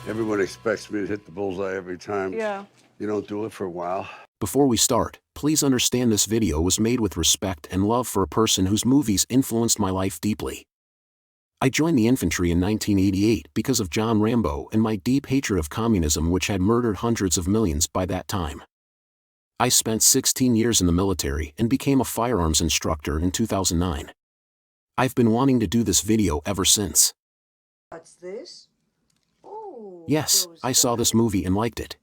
Everyone expects me to hit the bullseye every time. Yeah. You don't do it for a while. Before we start, please understand this video was made with respect and love for a person whose movies influenced my life deeply. I joined the infantry in 1988 because of John Rambo and my deep hatred of communism, which had murdered hundreds of millions by that time. I spent 16 years in the military and became a firearms instructor in 2009. I've been wanting to do this video ever since. What's this? Oh, Yes, those I saw this guns. movie and liked it.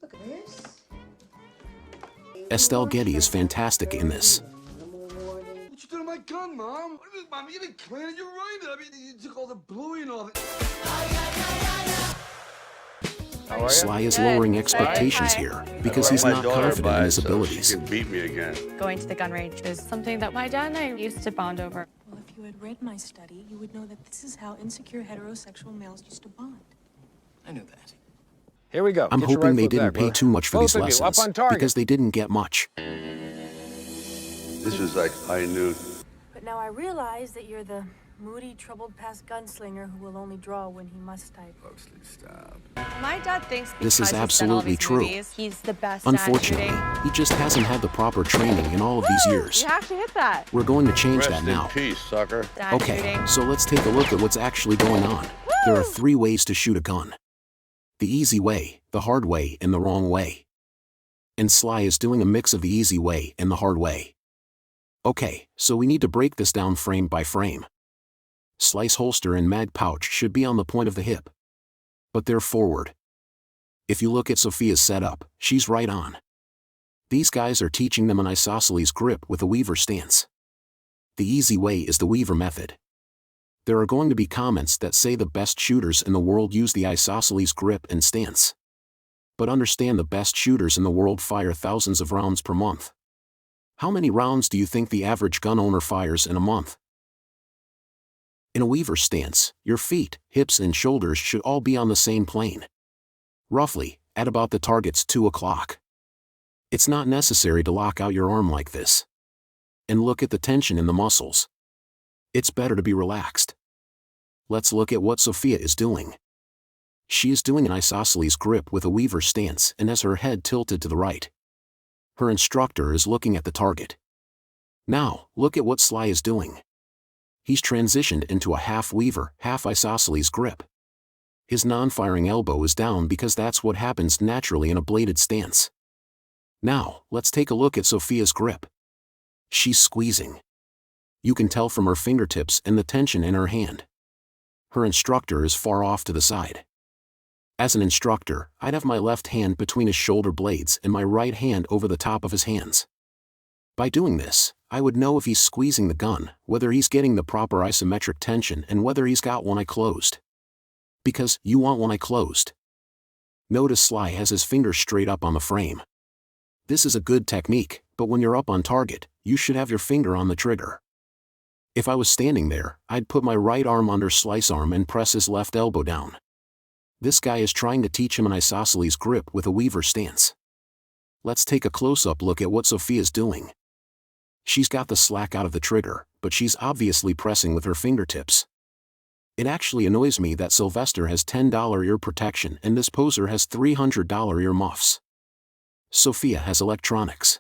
Look at this. Estelle Getty is fantastic in this. What you did to my gun, Mom? What is this, Mom? You didn't clean it. You're right. I mean, you took all the bluing off it. Sly is Good. lowering Hi. expectations Hi. here because he's not confident in his abilities. She can beat me again. Going to the gun range is something that my dad and I used to bond over. Well, if you had read my study, you would know that this is how insecure heterosexual males used to bond. I knew that. Here we go. I'm Get your hoping right they foot didn't back, pay brother. too much for Both these of you, lessons up on target. because they didn't get much. This was like high noon. But now I realize that you're the moody, troubled past gunslinger who will only draw when he must type. Stop. My dad thinks This because is he's done all absolutely these true. movies, he's the best Unfortunately, at shooting. he just hasn't had the proper training in all of these years. You have to hit that. We're going to change Rest that in now. peace, sucker. Dad Okay, shooting. so let's take a look at what's actually going on. There are 3 ways to shoot a gun: the easy way, the hard way, and the wrong way. And Sly is doing a mix of the easy way and the hard way. Okay, so we need to break this down frame by frame. Sly's holster and mag pouch should be on the point of the hip, but they're forward. If you look at Sophia's setup, she's right on. These guys are teaching them an isosceles grip with a weaver stance. The easy way is the weaver method. There are going to be comments that say the best shooters in the world use the isosceles grip and stance. But understand, the best shooters in the world fire thousands of rounds per month. How many rounds do you think the average gun owner fires in a month? In a weaver stance, your feet, hips and shoulders should all be on the same plane. Roughly, at about the target's 2 o'clock. It's not necessary to lock out your arm like this. And look at the tension in the muscles. It's better to be relaxed. Let's look at what Sophia is doing. She is doing an isosceles grip with a weaver stance and has her head tilted to the right. Her instructor is looking at the target. Now, look at what Sly is doing. He's transitioned into a half weaver, half isosceles grip. His non-firing elbow is down because that's what happens naturally in a bladed stance. Now, let's take a look at Sophia's grip. She's squeezing. You can tell from her fingertips and the tension in her hand. Her instructor is far off to the side. As an instructor, I'd have my left hand between his shoulder blades and my right hand over the top of his hands. By doing this, I would know if he's squeezing the gun, whether he's getting the proper isometric tension, and whether he's got one eye closed. Because you want one eye closed. Notice Sly has his finger straight up on the frame. This is a good technique, but when you're up on target, you should have your finger on the trigger. If I was standing there, I'd put my right arm under Sly's arm and press his left elbow down. This guy is trying to teach him an isosceles grip with a weaver stance. Let's take a close-up look at what Sophia's doing. She's got the slack out of the trigger, but she's obviously pressing with her fingertips. It actually annoys me that Sylvester has $10 ear protection and this poser has $300 ear muffs. Sophia has electronics.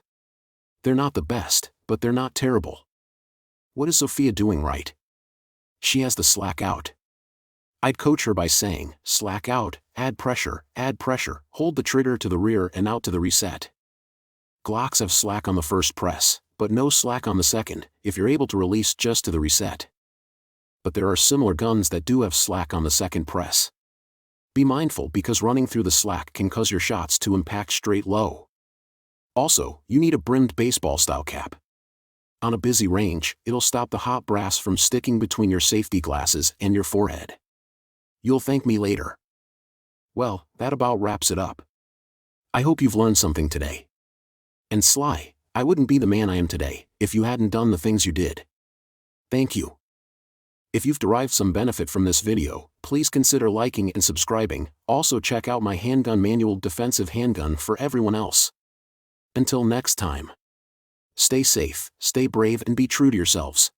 They're not the best, but they're not terrible. What is Sophia doing right? She has the slack out. I'd coach her by saying, slack out, add pressure, hold the trigger to the rear and out to the reset. Glocks have slack on the first press, but no slack on the second, if you're able to release just to the reset. But there are similar guns that do have slack on the second press. Be mindful because running through the slack can cause your shots to impact straight low. Also, you need a brimmed baseball-style cap. On a busy range, it'll stop the hot brass from sticking between your safety glasses and your forehead. You'll thank me later. Well, that about wraps it up. I hope you've learned something today. And Sly, I wouldn't be the man I am today if you hadn't done the things you did. Thank you. If you've derived some benefit from this video, please consider liking and subscribing. Also check out my handgun manual, defensive handgun for everyone else. Until next time. Stay safe, stay brave and be true to yourselves.